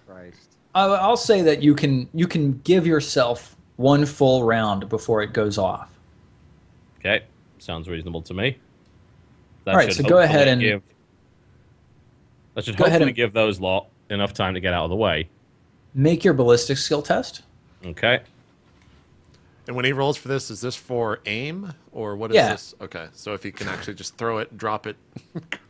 Christ. I'll say that you can give yourself one full round before it goes off. Okay, sounds reasonable to me. That All right, so go ahead and that should hopefully give those lot enough time to get out of the way. Make your ballistic skill test. Okay. And when he rolls for this, is this for aim or what is this? Okay, so if he can actually just throw it, drop it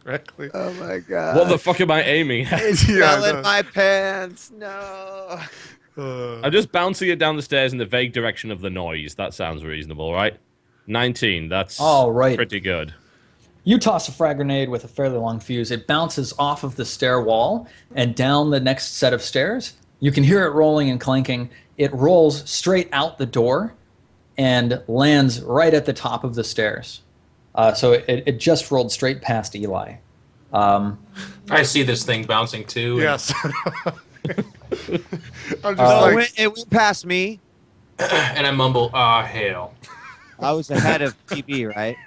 correctly. Oh my god! What the fuck am I aiming at? It's in my pants. No. I'm just bouncing it down the stairs in the vague direction of the noise. That sounds reasonable, right? 19. That's all right. Pretty good. You toss a frag grenade with a fairly long fuse. It bounces off of the stair wall and down the next set of stairs. You can hear it rolling and clanking. It rolls straight out the door and lands right at the top of the stairs. So it just rolled straight past Eli. I see this thing bouncing too. Yes. I'm just it went past me. And I mumble, "Ah, hell." I was ahead of PB, right?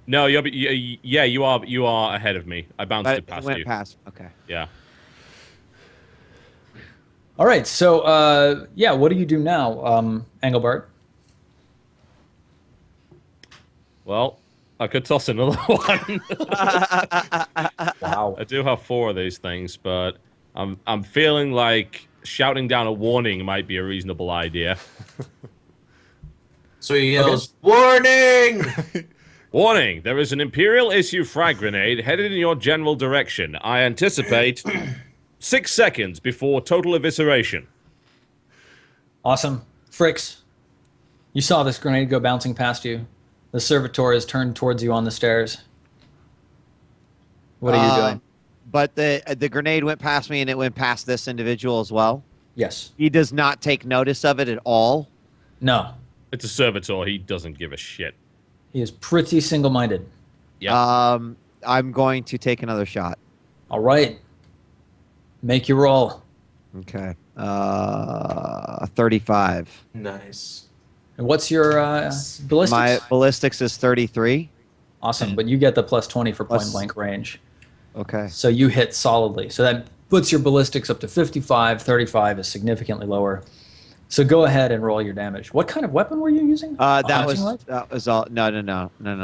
No, you are ahead of me. I bounced it past you. It went past. Okay. Yeah. All right, so what do you do now, Engelbart? Well, I could toss another one. Wow. I do have 4 of these things, but I'm feeling like shouting down a warning might be a reasonable idea. So he yells, "Warning!" Warning! There is an Imperial issue frag grenade headed in your general direction. I anticipate 6 seconds before total evisceration. Awesome. Fricks, you saw this grenade go bouncing past you. The servitor is turned towards you on the stairs. What are you doing? But the grenade went past me and it went past this individual as well? Yes. He does not take notice of it at all? No. It's a servitor. He doesn't give a shit. He is pretty single-minded. Yeah. I'm going to take another shot. All right. Make your roll. Okay. 35. Nice. And what's your ballistics? My ballistics is 33. Awesome, but you get the plus 20 for point-blank range. Okay. So you hit solidly. So that puts your ballistics up to 55. 35 is significantly lower. So go ahead and roll your damage. What kind of weapon were you using? That was all. No.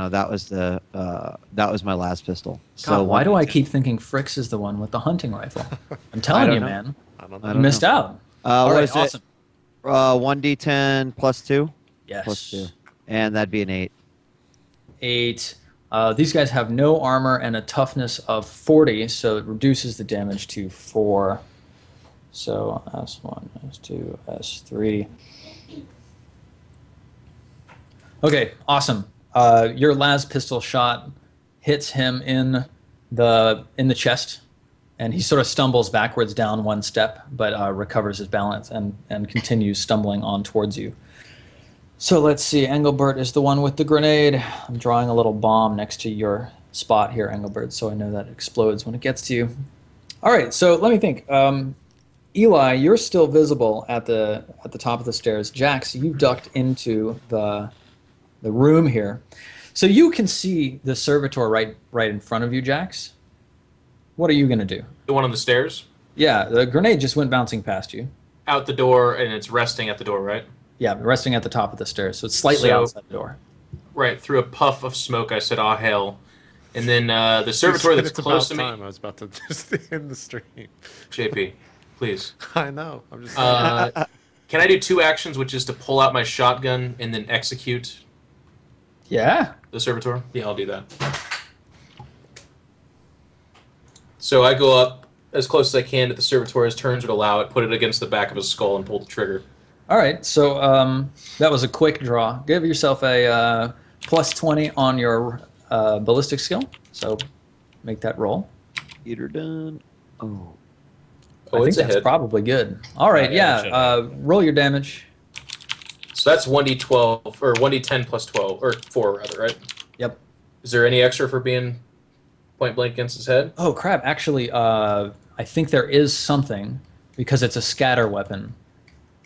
That was my last pistol. God, So why do I keep thinking Fricks is the one with the hunting rifle? I'm telling you, man. You missed out. All right, awesome. 1d10 plus 2? Yes. Plus 2. And that'd be an 8. 8. These guys have no armor and a toughness of 40, so it reduces the damage to 4. So S1, S2, S3. Okay, awesome. Your las pistol shot hits him in the chest, and he sort of stumbles backwards down one step, but recovers his balance and continues stumbling on towards you. So let's see. Engelbert is the one with the grenade. I'm drawing a little bomb next to your spot here, Engelbert, so I know that explodes when it gets to you. All right, so let me think. Eli, you're still visible at the top of the stairs. Jax, you've ducked into the room here, so you can see the servitor right in front of you, Jax. What are you gonna do? The one on the stairs? Yeah, the grenade just went bouncing past you. Out the door, and it's resting at the door, right? Yeah, resting at the top of the stairs, so it's slightly outside the door. Right, through a puff of smoke, I said, "Ah, hell." And then the servitor that's close to me... I was about to just end the stream. JP, please. I know. I'm just can I do 2 actions, which is to pull out my shotgun and then execute Yeah. the servitor? Yeah, I'll do that. So I go up as close as I can to the servitor as turns would allow it, put it against the back of his skull, and pull the trigger. All right, so that was a quick draw. Give yourself a plus 20 on your ballistic skill, so make that roll. Eater done. I think that's probably good. All right, roll your damage. So that's 1d12, or 1d10 plus 12, or 4 rather, right? Yep. Is there any extra for being point blank against his head? Oh, crap. Actually, I think there is something, because it's a scatter weapon.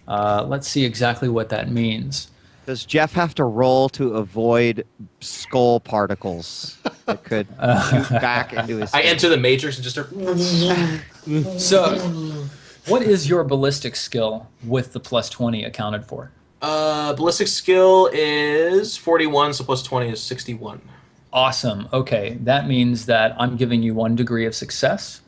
Let's see exactly what that means. Does Jeff have to roll to avoid skull particles that could shoot back into his I head? enter the matrix and just start... What is your ballistic skill with the plus 20 accounted for? Ballistic skill is 41, so plus 20 is 61. Awesome. Okay, that means that I'm giving you 1 degree of success.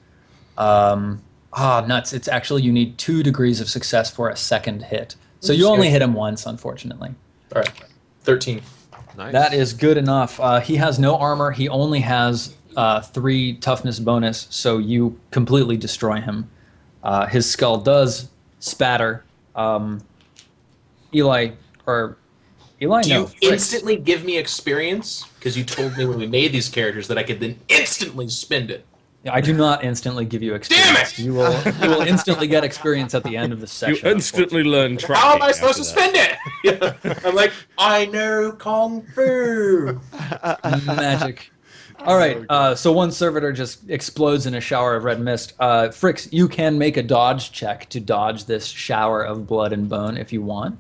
Nuts. It's actually, you need 2 degrees of success for a second hit. So you only hit him once, unfortunately. All right, 13. Nice. That is good enough. He has no armor. He only has 3 toughness bonus, so you completely destroy him. His skull does spatter. Eli, Do you instantly give me experience? Because you told me when we made these characters that I could then instantly spend it. I do not instantly give you experience. Damn it! You will instantly get experience at the end of the session. You instantly learn tracking. How am I supposed to after that. spend it? I'm like, I know Kung Fu. Magic. All right, so one servitor just explodes in a shower of red mist. Fricks, you can make a dodge check to dodge this shower of blood and bone if you want.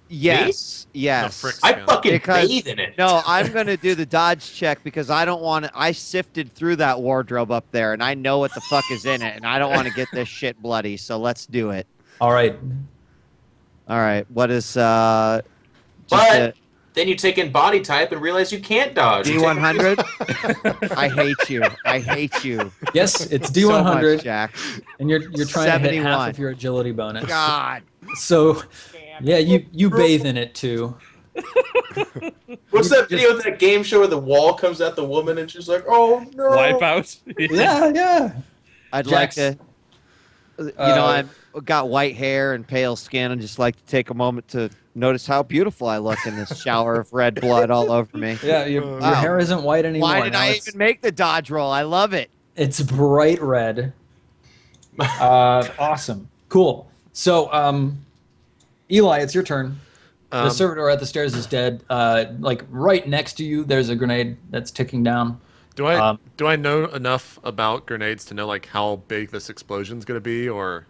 Yes. Yes. No, Fricks I can. fucking bathe in it. No, I'm going to do the dodge check because I don't want to. I sifted through that wardrobe up there and I know what the fuck is in it and I don't want to get this shit bloody. So let's do it. All right. All right. What is But then you take in body type and realize you can't dodge. D100? I hate you. I hate you. Yes, it's So much, D100, Jack. and you're trying to hit half 71. of your agility bonus. God. So, yeah, you bathe in it too. What's that video of that game show where the wall comes at the woman and she's like, "Oh no!" Wipeout. Yeah. I'd Jack's- like to. I've got white hair and pale skin, and just like to take a moment to notice how beautiful I look in this shower of red blood all over me. Yeah, your Wow. hair isn't white anymore. Why did Now I it's- even make the dodge roll? I love it. It's bright red. Awesome. Cool. So, Eli, it's your turn. The servitor at the stairs is dead. Like right next to you, there's a grenade that's ticking down. Do I know enough about grenades to know like how big this explosion's gonna be, or?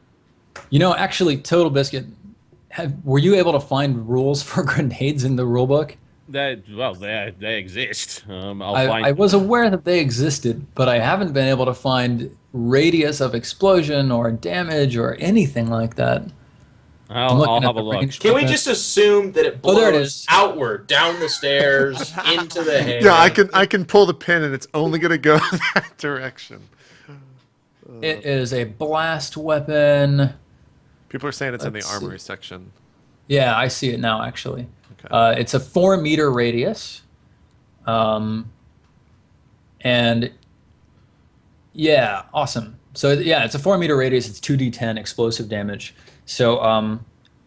You know, actually, TotalBiscuit, were you able to find rules for grenades in the rulebook? They exist. I was aware that they existed, but I haven't been able to find radius of explosion or damage or anything like that. I'm looking I'll at have the a look. range Can we weapon. just assume that it blows Oh, there it is. outward, down the stairs, into the head? Yeah, I can pull the pin and it's only gonna go that direction. It is a blast weapon. People are saying it's in the Let's armory see. section. Yeah, I see it now, actually. Okay. It's a 4-meter radius. And yeah, awesome. So yeah, it's a 4-meter radius. It's 2d10 explosive damage. So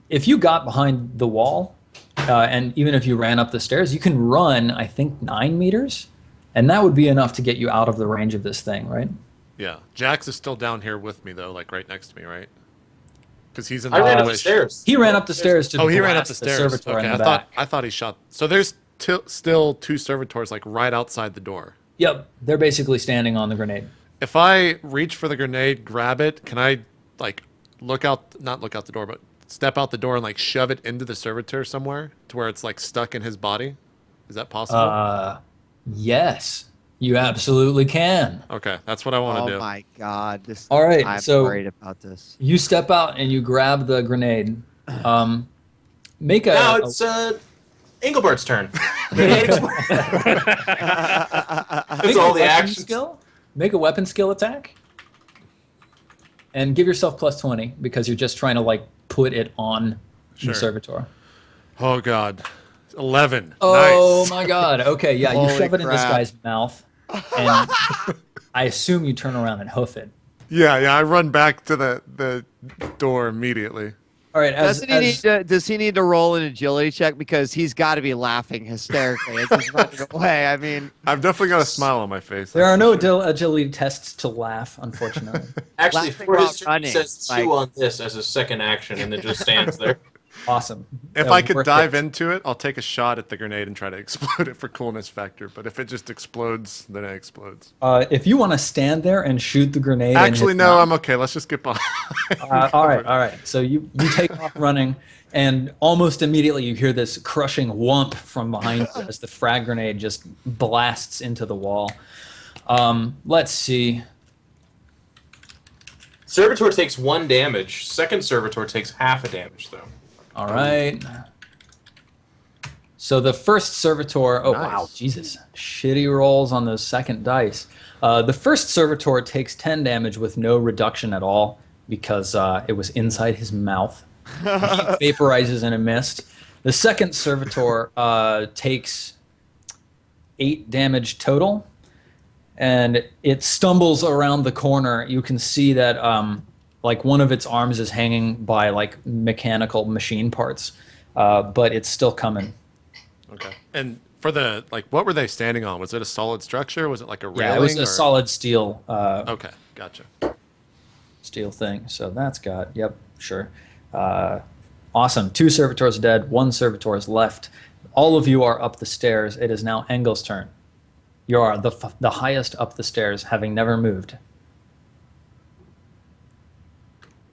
if you got behind the wall, and even if you ran up the stairs, you can run, I think, 9 meters. And that would be enough to get you out of the range of this thing, right? Yeah, Jax is still down here with me though, like right next to me, right? Because he's in I the ran up hallway. the stairs. He ran up the stairs to Oh, he ran up blast the stairs. servitor Okay, in I the thought back. he shot. So there's still 2 servitors like right outside the door. Yep, they're basically standing on the grenade. If I reach for the grenade, grab it, can I like not look out the door, but step out the door and like shove it into the servitor somewhere to where it's like stuck in his body? Is that possible? Yes, you absolutely can. Okay, that's what I want to Oh do. my God! All right, I'm so- worried about this. You step out and you grab the grenade. Make a. Now it's Engelbert's turn. That's make all a the weapon action. skill. Make a weapon skill attack. And give yourself plus 20 because you're just trying to like put it on Sure. the servitor. Oh God, 11. Oh Nice. my God! Okay, yeah, you Holy shove it in this crap. guy's mouth, and I assume you turn around and hoof it. Yeah, I run back to the door immediately. All right, Does he need to roll an agility check because he's got to be laughing hysterically as he's running away? I mean, I've definitely got a smile on my face. there are no agility tests to laugh, unfortunately. Actually, Laughing for while his turn, running, he says like- chew on this as a second action and then just stands there. Awesome. If Yeah, I could worth dive it. into it, I'll take a shot at the grenade and try to explode it for coolness factor. But if it just explodes, then it explodes. If you want to stand there and shoot the grenade. Actually, and no, hit I'm okay. Let's just get behind. all right. So you take off running, and almost immediately you hear this crushing whump from behind you as the frag grenade just blasts into the wall. Let's see. Servitor takes 1 damage. Second Servitor takes half a damage, though. All right. So the first Servitor... Oh, Nice. wow, Jesus. Shitty rolls on those second dice. The first Servitor takes 10 damage with no reduction at all because it was inside his mouth. He vaporizes in a mist. The second Servitor takes 8 damage total, and it stumbles around the corner. You can see that like one of its arms is hanging by like mechanical machine parts, but it's still coming. Okay. And for the what were they standing on? Was it a solid structure? Was it like a railing? Yeah, it was a solid steel. Okay, gotcha. Steel thing. So that's got. Yep, sure. Awesome. 2 Servitors dead. 1 Servitor is left. All of you are up the stairs. It is now Engel's turn. You are the highest up the stairs, having never moved.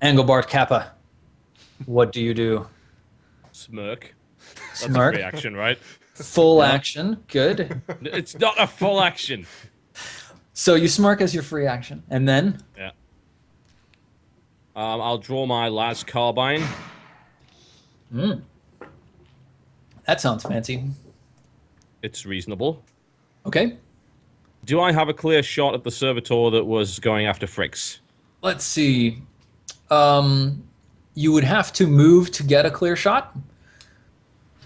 Engelbart Kappa, what do you do? Smirk. That's Smirk. a free action, right? Full action. Good. It's not a full action. So you smirk as your free action. And then? Yeah. I'll draw my las carbine. That sounds fancy. It's reasonable. Okay. Do I have a clear shot at the servitor that was going after Fricks? Let's see. You would have to move to get a clear shot,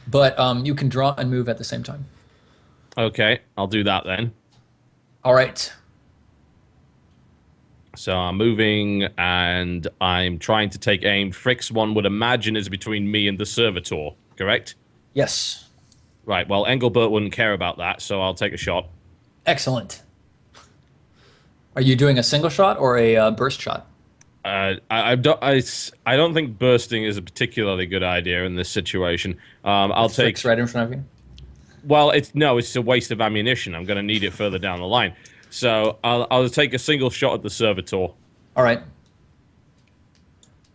but you can draw and move at the same time. Okay, I'll do that then. All right. So I'm moving and I'm trying to take aim. Fricks, one would imagine, is between me and the servitor, correct? Yes. Right, well, Engelbert wouldn't care about that, so I'll take a shot. Excellent. Are you doing a single shot or a burst shot? I don't think bursting is a particularly good idea in this situation. I'll take... Fricks right in front of you? Well, it's a waste of ammunition. I'm going to need it further down the line. So I'll take a single shot at the servitor. All right.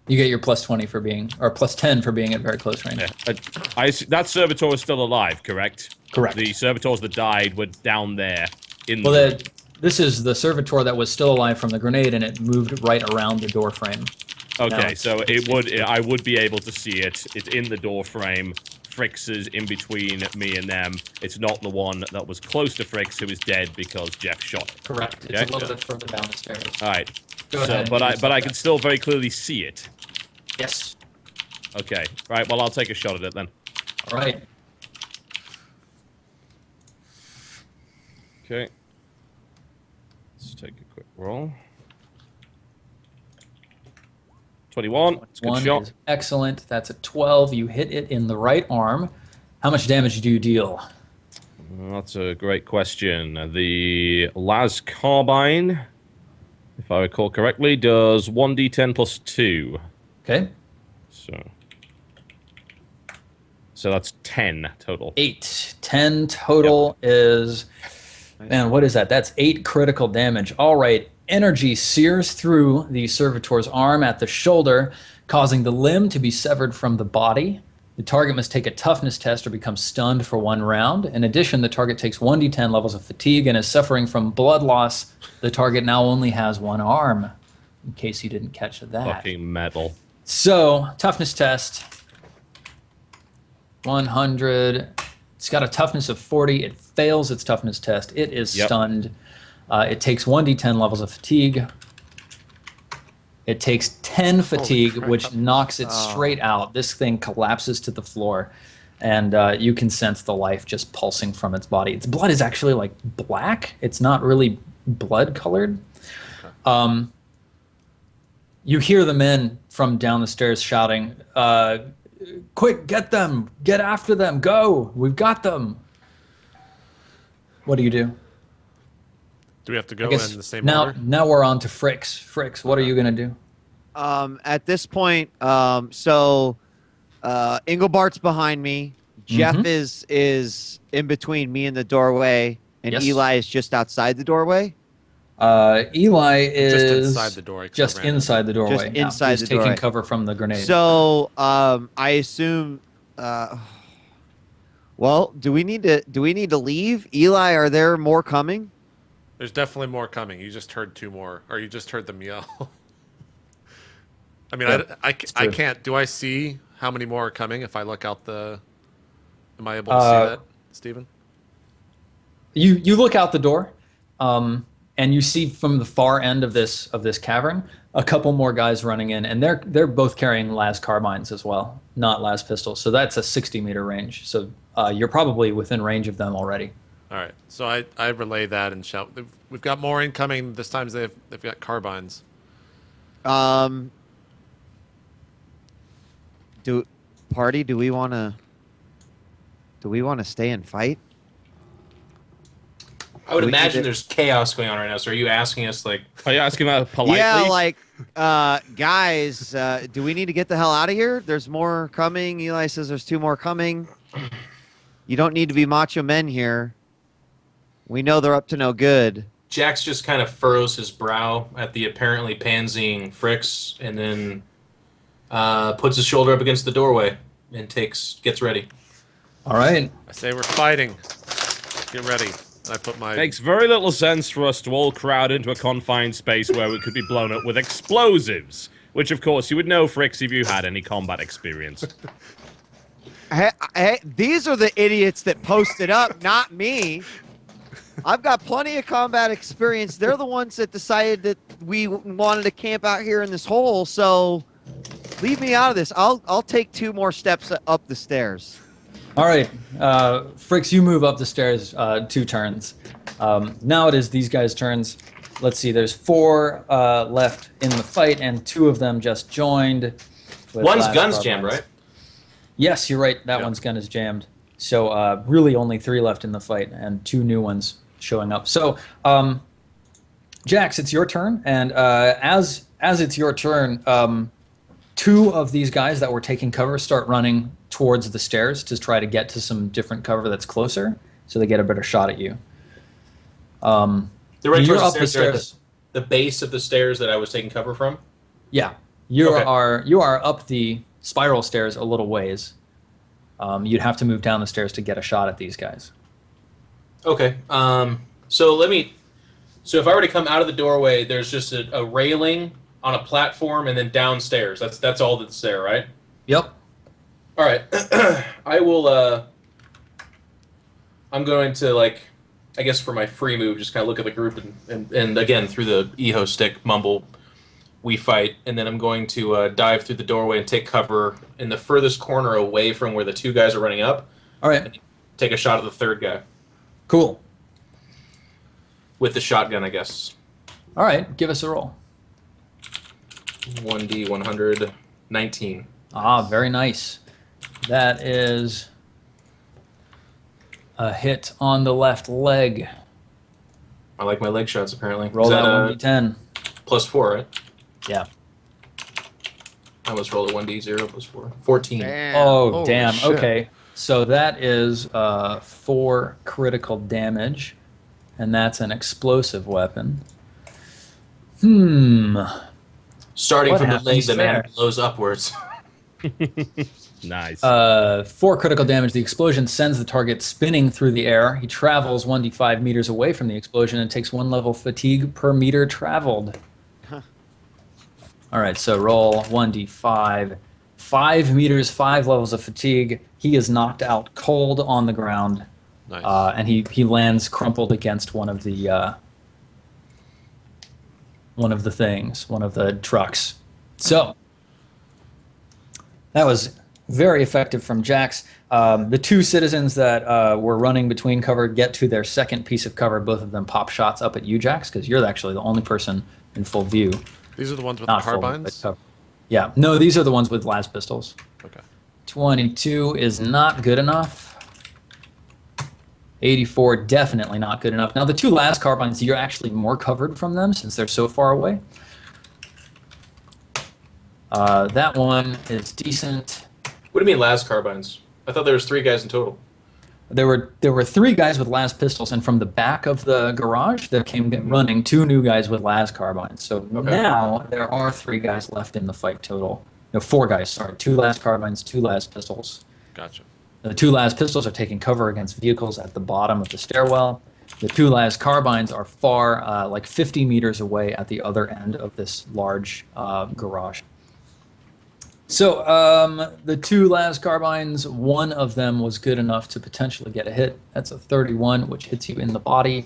You get your plus 20 for being, or plus 10 for being at very close range. Yeah. That servitor is still alive, correct? Correct. The servitors that died were down there. This is the servitor that was still alive from the grenade, and it moved right around the door frame. Okay, so I would be able to see it. It's in the door frame. Fricks is in between me and them. It's not the one that was close to Fricks who is dead because Jeff shot it. Correct. It's a little bit further down the stairs. All right. Go ahead. But I can still very clearly see it. Yes. Okay. Right. Well, I'll take a shot at it then. All right. Okay. Let's take a quick roll. 21. It's a good 1 shot. is excellent. That's a 12. You hit it in the right arm. How much damage do you deal? That's a great question. The las carbine, if I recall correctly, does 1d10 plus 2. Okay. So that's 10 total. 8. 10 total is... Man, what is that? That's 8 critical damage. All right. Energy sears through the servitor's arm at the shoulder, causing the limb to be severed from the body. The target must take a toughness test or become stunned for 1 round. In addition, the target takes 1d10 levels of fatigue and is suffering from blood loss. The target now only has 1 arm, in case you didn't catch that. Fucking metal. So, toughness test. 100. It's got a toughness of 40. It fails its toughness test. It is stunned. It takes 1d10 levels of fatigue. It takes 10 fatigue, which knocks it straight out. This thing collapses to the floor, and you can sense the life just pulsing from its body. Its blood is actually like black. It's not really blood colored. You hear the men from down the stairs shouting, quick, get them, get after them, go, we've got them. What do you do? Do we have to go in the same now, order? Now we're on to Fricks. Fricks, what are you going to do? At this point, Engelbart's behind me. Jeff is in between me and the doorway, and Eli is just outside the doorway. Eli is just inside the door. Just inside the doorway. Just inside He's the taking doorway. cover from the grenade. So I assume. Well, do we need to leave? Eli, are there more coming? There's definitely more coming. You just heard 2 more, or you just heard them yell. I mean, Yeah, I can't. Do I see how many more are coming if I look out the? Am I able to see that, Steven? You look out the door, and you see from the far end of this cavern a couple more guys running in, and they're both carrying las carbines as well, not las pistols. So that's a 60-meter range. So you're probably within range of them already. All right. So I relay that and shout. We've got more incoming. This time they've got carbines. Do we want to stay and fight? I would imagine there's chaos going on right now. So are you asking us like? Are you asking about politely? Yeah, like, guys, do we need to get the hell out of here? There's more coming. Eli says there's 2 more coming. You don't need to be macho men here. We know they're up to no good. Jax just kind of furrows his brow at the apparently pansying Fricks, and then puts his shoulder up against the doorway and gets ready. All right. I say we're fighting. Get ready. And I put my. Makes very little sense for us to all crowd into a confined space where we could be blown up with explosives, which of course you would know, Fricks, if you had any combat experience. Hey, these are the idiots that posted up, not me. I've got plenty of combat experience. They're the ones that decided that we wanted to camp out here in this hole, so leave me out of this. I'll take 2 more steps up the stairs. All right, Fricks, you move up the stairs 2 turns. Now it is these guys' turns. Let's see, there's 4 left in the fight, and 2 of them just joined. One's gun's jammed, right? Yes, you're right. That one's gun is jammed. So really only 3 left in the fight, and 2 new ones showing up. So, Jax, it's your turn, and as it's your turn, 2 of these guys that were taking cover start running towards the stairs to try to get to some different cover that's closer, so they get a better shot at you. They're right towards up the stairs. They're at the base of the stairs that I was taking cover from. Yeah, you are up the spiral stairs a little ways. You'd have to move down the stairs to get a shot at these guys. Okay. So if I were to come out of the doorway, there's just a railing on a platform and then downstairs. That's all that's there, right? Yep. All right. I will. I'm going to I guess for my free move, just kind of look at the group and again through the EHO stick mumble. We fight, and then I'm going to dive through the doorway and take cover in the furthest corner away from where the 2 guys are running up. All right. Take a shot at the 3rd guy. Cool. With the shotgun, I guess. All right, give us a roll. 1D 100, 19. Ah, very nice. That is a hit on the left leg. I like my leg shots, apparently. Roll that 1d10. +4, right? Yeah. I almost rolled a 1d0 +4. 14. Damn. Oh, Holy damn. shit. Okay. So that is 4 critical damage, and that's an explosive weapon. Starting What from the leg, happens the man there? blows upwards. Nice. 4 critical damage. The explosion sends the target spinning through the air. He travels 1d5 meters away from the explosion and takes 1 level fatigue per meter traveled. All right, so roll 1d5. 5 meters, 5 levels of fatigue. He is knocked out cold on the ground. Nice. And he lands crumpled against one of the things, one of the trucks. So that was very effective from Jax. The 2 citizens that were running between cover get to their second piece of cover. Both of them pop shots up at you, Jax, because you're actually the only person in full view. These are the ones with Not the full, carbines? but cover. Yeah, no, these are the ones with las pistols. Okay. 22 is not good enough. 84, definitely not good enough. Now, the 2 las carbines, you're actually more covered from them since they're so far away. That one is decent. What do you mean las carbines? I thought there was 3 guys in total. There were 3 guys with las pistols, and from the back of the garage, there came running 2 new guys with las carbines. So now there are 3 guys left in the fight total. No, 4 guys, sorry. 2 las carbines, 2 las pistols. Gotcha. The 2 las pistols are taking cover against vehicles at the bottom of the stairwell. The 2 las carbines are far, like 50 meters away at the other end of this large garage. So the two las carbines, one of them was good enough to potentially get a hit. That's a 31, which hits you in the body.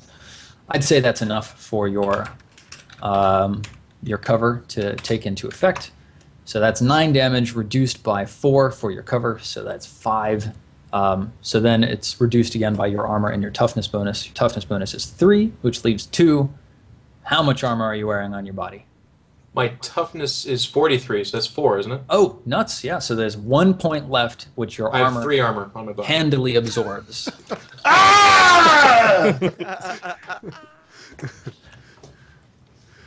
I'd say that's enough for your cover to take into effect. So that's 9 damage reduced by 4 for your cover, so that's 5. So then it's reduced again by your armor and your toughness bonus. Your toughness bonus is 3, which leaves 2. How much armor are you wearing on your body? My toughness is 43, so that's 4, isn't it? Oh, nuts! Yeah, so there's 1 point left, which your I have armor 3 armor on my body. handily absorbs.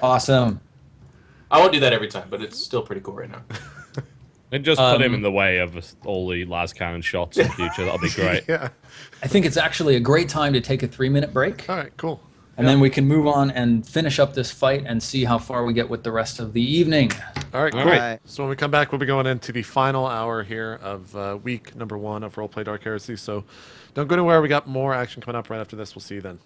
Awesome. I won't do that every time, but it's still pretty cool right now. And just put him in the way of all the las cannon shots in the future. That'll be great. Yeah. I think it's actually a great time to take a 3-minute break, All right. Cool. and then we can move on and finish up this fight and see how far we get with the rest of the evening. All right. Cool. All right. So when we come back, we'll be going into the final hour here of week number 1 of RollPlay Dark Heresy. So don't go anywhere. We got more action coming up right after this. We'll see you then.